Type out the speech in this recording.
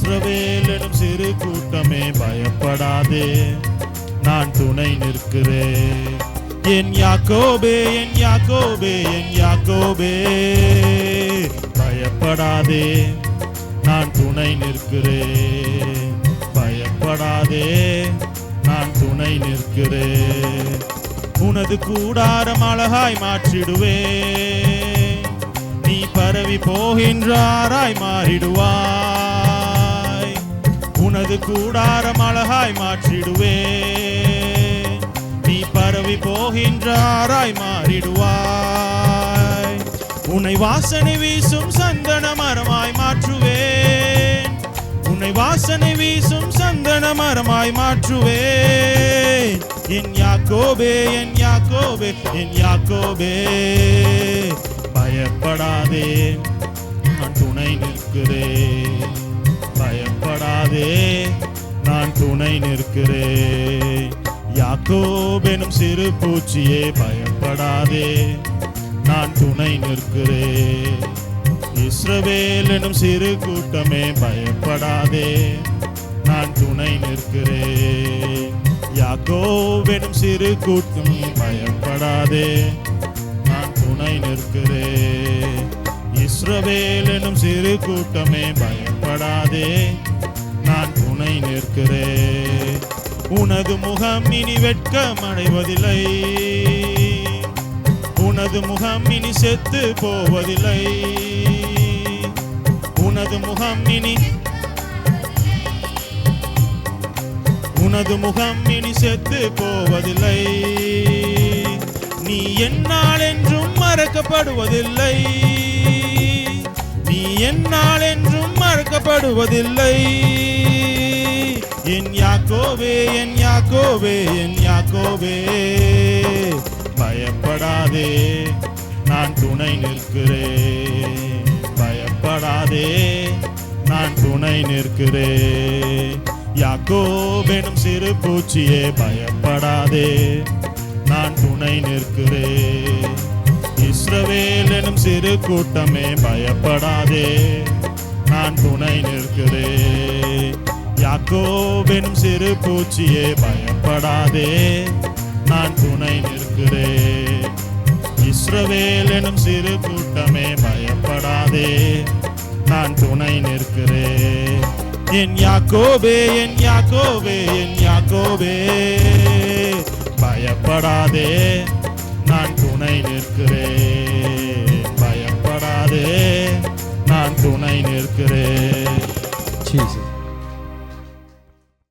இஸ்ரவேல் எனும் சிறு கூட்டமே பயப்படாதே, நான் துணை நிற்கிறேன். என் யாக்கோபே, என் யாக்கோபே, என் யாக்கோபே, பயப்படாதே, நான் துணை நிற்கிறேன். பயப்படாதே, நான் துணை நிற்கிறேன். உனது கூடாரம் அழகாய் மாற்றிடுவேன், நீ பரவி போகின்றாராய் மாறிடுவாய். உனது கூடாரம் அழகாய் மாற்றிடுவேன், நீ பரவி போகின்றாராய் மாறிடுவாய். உன்னை வாசனை வீசும் சந்தன மரமாய் மாற்றுவேன், உன்னை வாசனை வீசும் சந்தன மரமாய் மாற்றுவேன். என் யாக்கோபே, என் யாக்கோபே, என் யாக்கோபே, பயப்படாதே, நான் துணை நிற்கிறேன். பயப்படாதே, நான் துணை நிற்கிறேன். யாக்கோபெனும் சிறு பூச்சியே பயப்படாதே, நான் துணை நிற்கிறேன். இஸ்ரவேல் எனும் சிறு கூட்டமே பயப்படாதே, நான் துணை நிற்கிறேன். யாக்கோபெனும் சிறு கூட்டமே பயப்படாதே, நான் துணை நிற்கிறேன். இஸ்ரவேல் எனும் சிறு கூட்டமே பயப்படாதே, நான் துணை நிற்கிறேன். உனது முகம் இனி வெட்கம் அடைவதில்லை, உனது முகம் இனி செத்து போவதில்லை. உனது முகம் இனி, உனது முகம் இனி செத்து போவதில்லை. நீ என்னால் என்றும் மறக்கப்படுவதில்லை, நீ என்னால் என்றும் மறக்கப்படுவதில்லை. என் யாக்கோபே, என் யாக்கோபே, என் யாக்கோபே, பயப்படாதே, நான் துணை நிற்கிறேன். பயப்படாதே, நான் துணை நிற்கிறேன். யாக்கோபெனும் சிறு பூச்சியே பயப்படாதே, நான் துணை நிற்கிறேன். இஸ்ரவேல் எனும் சிறு கூட்டமே பயப்படாதே, நான் துணை நிற்கிறேன். யாக்கோபெனும் சிறு பூச்சியே பயப்படாதே, நான் துணை நிற்கிறேன். இஸ்ரவேல் எனும் சிறு கூட்டமே பயப்படாதே, நான் துணை நிற்கிறேன். என் யாக்கோபே, என் யாக்கோபே, என் யாக்கோபே, பயப்படாதே, நான் துணை நிற்கிறேன். பயப்படாதே, நான் துணை நிற்கிறேன். Jesus.